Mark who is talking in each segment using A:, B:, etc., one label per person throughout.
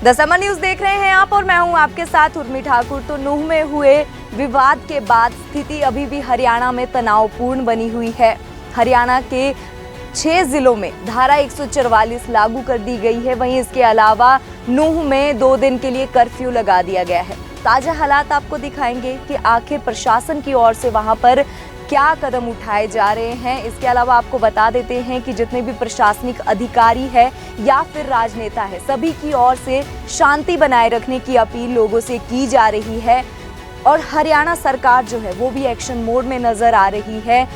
A: The summer news देख रहे हैं आप और मैं हूं आपके साथ उर्मी ठाकुर। तो नूह में हुए विवाद के बाद स्थिति अभी भी हरियाणा में तनावपूर्ण बनी हुई है। हरियाणा के 6 जिलों में धारा 144 लागू कर दी गई है। वहीं इसके अलावा नूह में 2 दिन के लिए कर्फ्यू लगा दिया गया है। ताजा हालात आपको दिखाएंगे कि आखिर प्रशासन की ओर से वहां पर क्या कदम उठाए जा रहे हैं। इसके अलावा आपको बता देते हैं कि जितने भी प्रशासनिक अधिकारी है या फिर राजनेता है, सभी की ओर से शांति बनाए रखने की अपील लोगों से की जा रही है। और हरियाणा सरकार जो है वो भी एक्शन मोड में नजर आ रही है।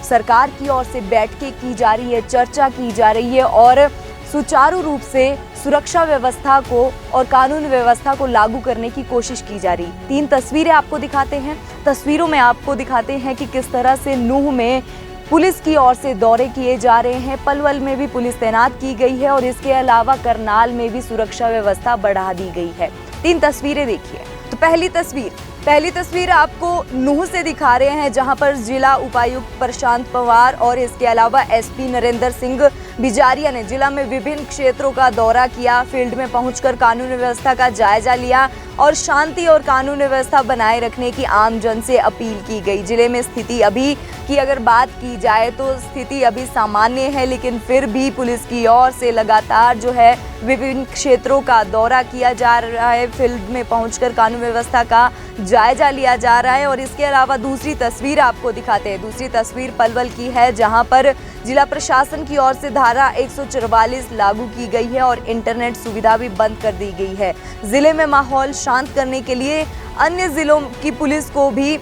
A: सरकार की ओर से बैठकें की जा रही है, चर्चा की जा रही है और सुचारू रूप से सुरक्षा व्यवस्था को और कानून व्यवस्था को लागू करने की कोशिश की जा रही। 3 तस्वीरें आपको दिखाते हैं। तस्वीरों में आपको दिखाते हैं कि किस तरह से नूह में पुलिस की ओर से दौरे किए जा रहे हैं। पलवल में भी पुलिस तैनात की गई है और इसके अलावा करनाल में भी सुरक्षा व्यवस्था बढ़ा दी गई है। 3 तस्वीरें देखिए। तो पहली तस्वीर आपको नूह से दिखा रहे हैं, जहां पर जिला उपायुक्त प्रशांत पवार और इसके अलावा एसपी नरेंद्र सिंह बिजारिया ने जिला में विभिन्न क्षेत्रों का दौरा किया। फील्ड में पहुंचकर कानून व्यवस्था का जायजा लिया और शांति और कानून व्यवस्था बनाए रखने की आम जन से अपील की गई। जिले में स्थिति अभी की अगर बात की जाए तो स्थिति अभी सामान्य है, लेकिन फिर भी पुलिस की ओर से लगातार जो है विभिन्न क्षेत्रों का दौरा किया जा रहा है। फील्ड में पहुंचकर कानून व्यवस्था का जायजा लिया जा रहा है। और इसके अलावा दूसरी तस्वीर आपको दिखाते हैं। दूसरी तस्वीर पलवल की है, जहां पर जिला प्रशासन की ओर से धारा 144 लागू की गई है और इंटरनेट सुविधा भी बंद कर दी गई है। जिले में माहौल शांत करने के लिए अन्य जिलों की पुलिस को भी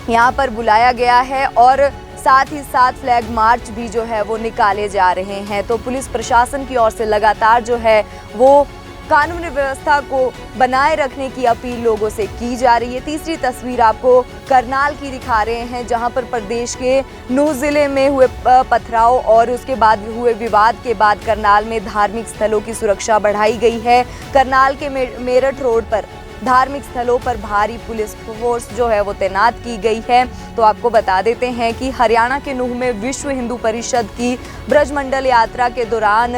A: यहाँ पर बुलाया गया है और साथ ही साथ फ्लैग मार्च भी जो है वो निकाले जा रहे हैं। तो पुलिस प्रशासन की ओर से लगातार जो है वो कानून व्यवस्था को बनाए रखने की अपील लोगों से की जा रही है। तीसरी तस्वीर आपको करनाल की दिखा रहे हैं, जहां पर प्रदेश के नूह जिले में हुए पथराव और उसके बाद हुए विवाद के बाद करनाल में धार्मिक स्थलों की सुरक्षा बढ़ाई गई है। करनाल के मेरठ रोड पर धार्मिक स्थलों पर भारी पुलिस फोर्स जो है वो तैनात की गई है। तो आपको बता देते हैं कि हरियाणा के नूह में विश्व हिंदू परिषद की ब्रजमंडल यात्रा के दौरान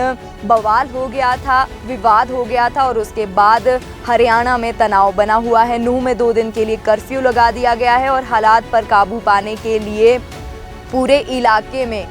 A: बवाल हो गया था, विवाद हो गया था और उसके बाद हरियाणा में तनाव बना हुआ है। नूह में 2 दिन के लिए कर्फ्यू लगा दिया गया है और हालात पर काबू पाने के लिए पूरे इलाके में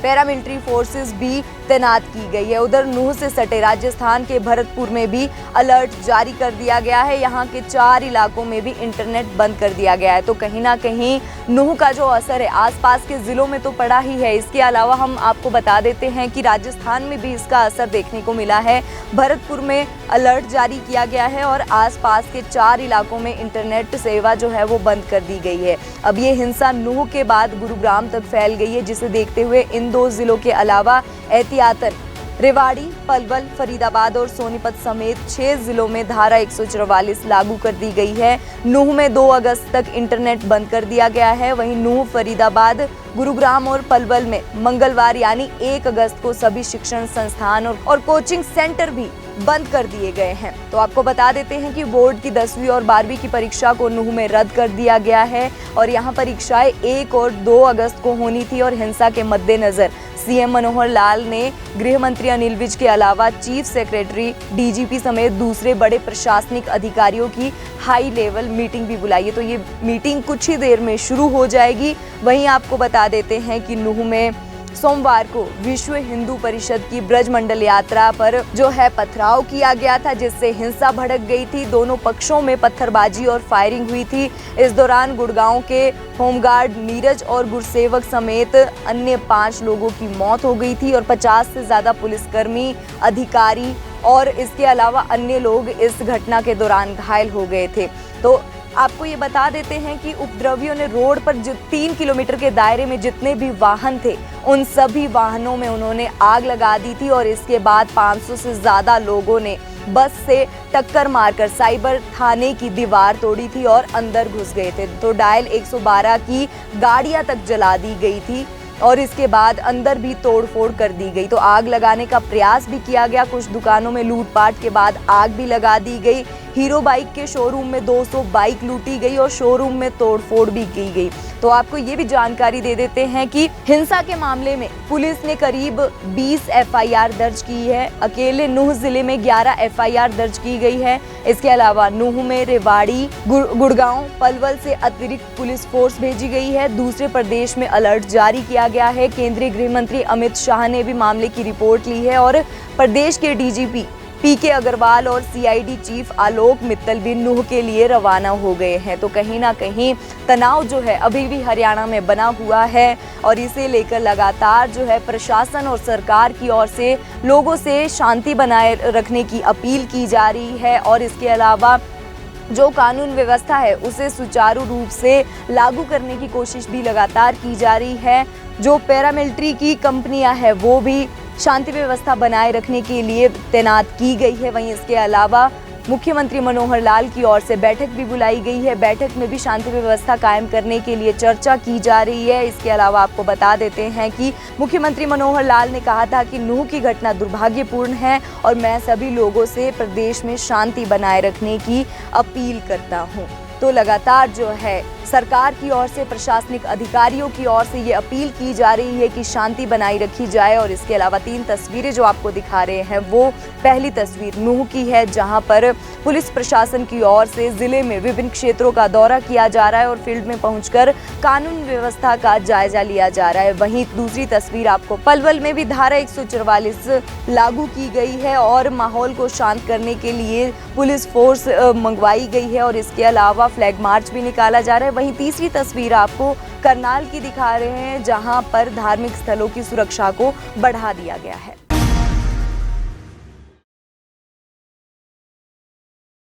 A: पैरामिलिट्री फोर्सेस भी तैनात की गई है। उधर नूह से सटे राजस्थान के भरतपुर में भी अलर्ट जारी कर दिया गया है। यहाँ के 4 इलाकों में भी इंटरनेट बंद कर दिया गया है। तो कहीं ना कहीं नूह का जो असर है आसपास के जिलों में तो पड़ा ही है। इसके अलावा हम आपको बता देते हैं कि राजस्थान में भी इसका असर देखने को मिला है। भरतपुर में अलर्ट जारी किया गया है और आसपास के 4 इलाकों में इंटरनेट सेवा जो है वो बंद कर दी गई है। अब ये हिंसा नूह के बाद गुरुग्राम तक फैल गई है, जिसे देखते हुए इन 2 जिलों के अलावा एहतियातन रेवाड़ी, पलवल, फरीदाबाद और सोनीपत समेत 6 जिलों में धारा 144 लागू कर दी गई है। नूह में 2 अगस्त तक इंटरनेट बंद कर दिया गया है। वहीं नूह, फरीदाबाद, गुरुग्राम और पलवल में मंगलवार यानी 1 अगस्त को सभी शिक्षण संस्थान और कोचिंग सेंटर भी बंद कर दिए गए हैं। तो आपको बता देते हैं कि बोर्ड की 10वीं और 12वीं की परीक्षा को नूह में रद्द कर दिया गया है और यहाँ परीक्षाएं 1 और 2 अगस्त को होनी थी। और हिंसा के मद्देनजर सीएम मनोहर लाल ने गृह मंत्री अनिल विज के अलावा चीफ सेक्रेटरी, डीजीपी समेत दूसरे बड़े प्रशासनिक अधिकारियों की हाई लेवल मीटिंग भी बुलाई है। तो ये मीटिंग कुछ ही देर में शुरू हो जाएगी। वहीं आपको बता देते हैं कि नूह में सोमवार को विश्व हिंदू परिषद की ब्रजमंडल यात्रा पर जो है पथराव किया गया था, जिससे हिंसा भड़क गई थी। दोनों पक्षों में पत्थरबाजी और फायरिंग हुई थी। इस दौरान गुड़गांव के होमगार्ड नीरज और गुरसेवक समेत अन्य 5 लोगों की मौत हो गई थी और 50 से ज्यादा पुलिसकर्मी, अधिकारी और इसके अलावा अन्य लोग इस घटना के दौरान घायल हो गए थे। तो आपको ये बता देते हैं कि उपद्रवियों ने रोड पर जो 3 किलोमीटर के दायरे में जितने भी वाहन थे, उन सभी वाहनों में उन्होंने आग लगा दी थी और इसके बाद 500 से ज्यादा लोगों ने बस से टक्कर मारकर साइबर थाने की दीवार तोड़ी थी और अंदर घुस गए थे। तो डायल 112 की गाड़ियां तक जला दी गई थी और इसके बाद अंदर भी तोड़फोड़ कर दी गई। तो आग लगाने का प्रयास भी किया गया। कुछ दुकानों में लूटपाट के बाद आग भी लगा दी गई। हीरो बाइक के शोरूम में 200 बाइक लूटी गई और शोरूम में तोड़फोड़ भी की गई। तो आपको ये भी जानकारी दे देते हैं कि हिंसा के मामले में पुलिस ने करीब 20 एफआईआर दर्ज की है। अकेले नूह जिले में 11 एफआईआर दर्ज की गई है। इसके अलावा नूह में रेवाड़ी, गुड़गांव, पलवल से अतिरिक्त पुलिस फोर्स भेजी गई है। दूसरे प्रदेश में अलर्ट जारी किया गया है। केंद्रीय गृह मंत्री अमित शाह ने भी मामले की रिपोर्ट ली है और प्रदेश के डीजीपी पीके अग्रवाल और सीआईडी चीफ आलोक मित्तल भी नूह के लिए रवाना हो गए हैं। तो कहीं ना कहीं तनाव जो है अभी भी हरियाणा में बना हुआ है और इसे लेकर लगातार जो है प्रशासन और सरकार की ओर से लोगों से शांति बनाए रखने की अपील की जा रही है और इसके अलावा जो कानून व्यवस्था है उसे सुचारू रूप से लागू करने की कोशिश भी लगातार की जा रही है। जो पैरामिलिट्री की कंपनियां हैं वो भी शांति व्यवस्था बनाए रखने के लिए तैनात की गई है। वहीं इसके अलावा मुख्यमंत्री मनोहर लाल की ओर से बैठक भी बुलाई गई है। बैठक में भी शांति व्यवस्था कायम करने के लिए चर्चा की जा रही है। इसके अलावा आपको बता देते हैं कि मुख्यमंत्री मनोहर लाल ने कहा था कि नूह की घटना दुर्भाग्यपूर्ण है और मैं सभी लोगों से प्रदेश में शांति बनाए रखने की अपील करता हूं। तो लगातार जो है सरकार की ओर से, प्रशासनिक अधिकारियों की ओर से ये अपील की जा रही है कि शांति बनाई रखी जाए। और इसके अलावा 3 तस्वीरें जो आपको दिखा रहे हैं वो पहली तस्वीर नूह की है, जहां पर पुलिस प्रशासन की ओर से जिले में विभिन्न क्षेत्रों का दौरा किया जा रहा है और फील्ड में पहुंचकर कानून व्यवस्था का जायजा लिया जा रहा है। वहीं दूसरी तस्वीर आपको पलवल में भी धारा 144 लागू की गई है और माहौल को शांत करने के लिए पुलिस फोर्स मंगवाई गई है और इसके अलावा फ्लैग मार्च भी निकाला जा रहा है। वहीं तीसरी तस्वीर आपको करनाल की दिखा रहे हैं, जहां पर धार्मिक स्थलों की सुरक्षा को बढ़ा दिया गया है।